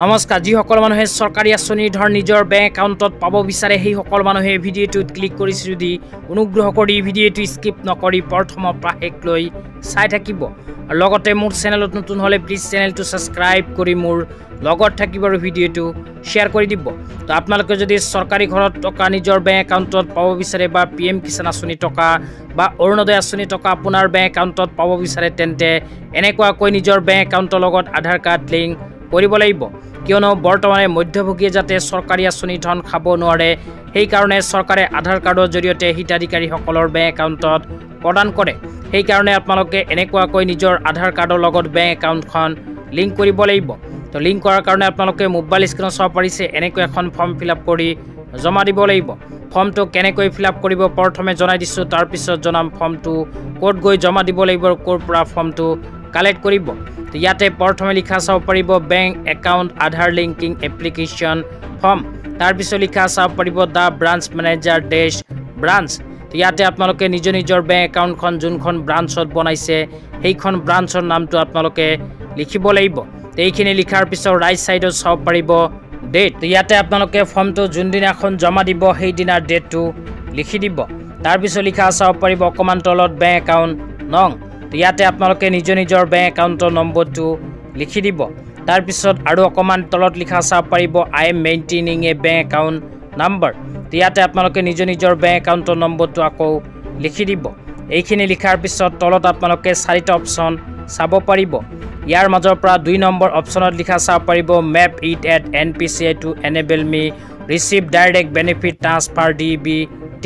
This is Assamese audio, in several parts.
নমস্কাৰ যিসকল মানুহে চৰকাৰী আঁচনিৰ ধৰ নিজৰ বেংক একাউণ্টত পাব বিচাৰে সেই সকল মানুহে ভিডিঅ'টোত ক্লিক কৰিছে যদি অনুগ্ৰহ কৰি ভিডিঅ'টো স্কিপ নকৰি প্ৰথমৰ পৰা শেষলৈ চাই থাকিব আৰু লগতে মোৰ চেনেলত নতুন হ'লে প্লিজ চেনেলটো ছাবস্ক্ৰাইব কৰি মোৰ লগত থাকিব আৰু ভিডিঅ'টো শ্বেয়াৰ কৰি দিব তো আপোনালোকে যদি চৰকাৰী ঘৰত টকা নিজৰ বেংক একাউণ্টত পাব বিচাৰে বা PM কিষাণ আঁচনি টকা বা অৰুণোদয় আঁচনি টকা আপোনাৰ বেংক একাউণ্টত পাব বিচাৰে তেন্তে এনেকুৱাকৈ নিজৰ বেংক একাউণ্টৰ লগত আধাৰ কাৰ্ড লিংক কৰিব লাগিব কিয়নো বৰ্তমানে মধ্যভোগীয়ে যাতে চৰকাৰী আঁচনি ধন খাব নোৱাৰে সেই কাৰণে চৰকাৰে আধাৰ কাৰ্ডৰ জৰিয়তে হিতাধিকাৰীসকলৰ বেংক একাউণ্টত প্ৰদান কৰে সেই কাৰণে আপোনালোকে এনেকুৱাকৈ নিজৰ আধাৰ কাৰ্ডৰ লগত বেংক একাউণ্টখন লিংক কৰিব লাগিব তো লিংক কৰাৰ কাৰণে আপোনালোকে মোবাইল স্ক্ৰীনত চাব পাৰিছে এনেকৈ এখন ফৰ্ম ফিলআপ কৰি জমা দিব লাগিব ফৰ্মটো কেনেকৈ ফিলআপ কৰিব প্ৰথমে জনাই দিছোঁ তাৰ পিছত জনাম ফৰ্মটো ক'ত গৈ জমা দিব লাগিব ক'ৰ পৰা ফৰ্মটো কালেক্ট কৰিব তো ইয়াতে প্ৰথমে লিখা চাব পাৰিব বেংক একাউণ্ট আধাৰ লিংকিং এপ্লিকেশ্যন ফৰ্ম তাৰ পিছত লিখা চাব পাৰিব দা ব্ৰাঞ্চ মেনেজাৰ ডেছ ব্ৰাঞ্চ তো ইয়াতে আপোনালোকে নিজৰ বেংক একাউণ্টখন যোনখন ব্ৰাঞ্চত বনাইছে সেইখন ব্ৰাঞ্চৰ নামটো আপোনালোকে লিখিব লাগিব তো এইখিনি লিখাৰ পিছত ৰাইট সাইডত চাব পাৰিব ডেট তো ইয়াতে আপোনালোকে ফৰ্মটো যোনদিনাখন জমা দিব সেইদিনাৰ ডেটটো লিখি দিব তাৰ পিছত লিখা চাব পাৰিব অকমান তলত বেংক একাউণ্ট নং তো ইয়াতে আপোনালোকে নিজৰ বেংক একাউণ্টৰ নম্বৰটো লিখি দিব তাৰ পিছত আৰু অকমান তলত লিখা চাব পাৰিব I am maintaining A bank account number তো ইয়াতে আপোনালোকে নিজৰ বেংক একাউণ্টৰ নম্বৰটো আকৌ লিখি দিব এইখিনি লিখাৰ পিছত তলত আপোনালোকে চাৰিটা অপশ্যন চাব পাৰিব ইয়াৰ মাজৰ পৰা 2 নম্বৰ অপশ্যনত লিখা চাব পাৰিব map it at NPCI two enable me receive direct benefit transfer DBT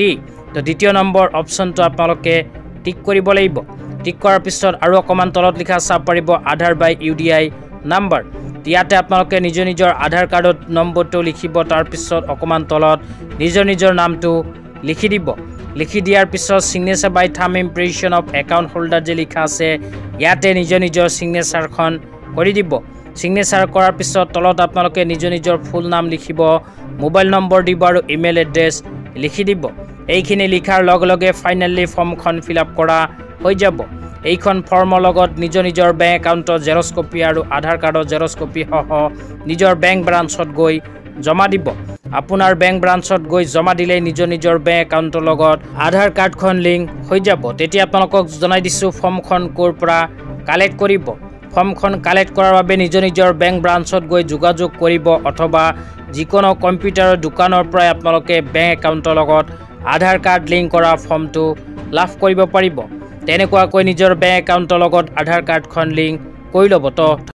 তো দ্বিতীয় নম্বৰ অপশ্যনটো আপোনালোকে টিক কৰিব লাগিব টিক কৰাৰ পিছত আৰু অকমান তলত লিখা চাব পাৰিব আধাৰ বাই UDI নাম্বাৰ ইয়াতে আপোনালোকে নিজৰ আধাৰ কাৰ্ডৰ নম্বৰটো লিখিব তাৰ পিছত অকমান তলত নিজৰ নামটো লিখি দিব লিখি দিয়াৰ পিছত signature by thumb impression of account holder যে লিখা আছে ইয়াতে নিজৰ সিগনেচাৰখন কৰি দিব সিগনেচাৰ কৰাৰ পিছত তলত আপোনালোকে নিজৰ ফুল নাম লিখিব মোবাইল নম্বৰ দিব আৰু ইমেইল এড্ৰেছ লিখি দিব এইখিনি লিখাৰ লগে লগে ফাইনেলি ফৰ্মখন ফিলআপ কৰা হৈ যাব এইখন ফৰ্মৰ লগত নিজৰ বেংক একাউণ্টৰ জেৰক্স কপি আৰু আধাৰ কাৰ্ডৰ জেৰক্স কপি সহ নিজৰ বেংক ব্ৰাঞ্চত গৈ জমা দিব আপোনাৰ বেংক ব্ৰাঞ্চত গৈ জমা দিলে নিজৰ বেংক একাউণ্টৰ লগত আধাৰ কাৰ্ডখন লিংক হৈ যাব তেতিয়া আপোনালোকক জনাই দিছোঁ ফৰ্মখন ক'ৰ পৰা কালেক্ট কৰিব ফৰ্মখন কালেক্ট কৰাৰ বাবে নিজৰ বেংক ব্ৰাঞ্চত গৈ যোগাযোগ কৰিব অথবা যিকোনো কম্পিউটাৰৰ দোকানৰ পৰাই আপোনালোকে বেংক একাউণ্টৰ লগত আধাৰ কাৰ্ড লিংক কৰা ফৰ্মটো লাভ কৰিব পাৰিব তেনেকুৱাকৈ নিজৰ বেংক একাউণ্টৰ লগত আধাৰ কাৰ্ডখন লিংক কৰি ল'ব তো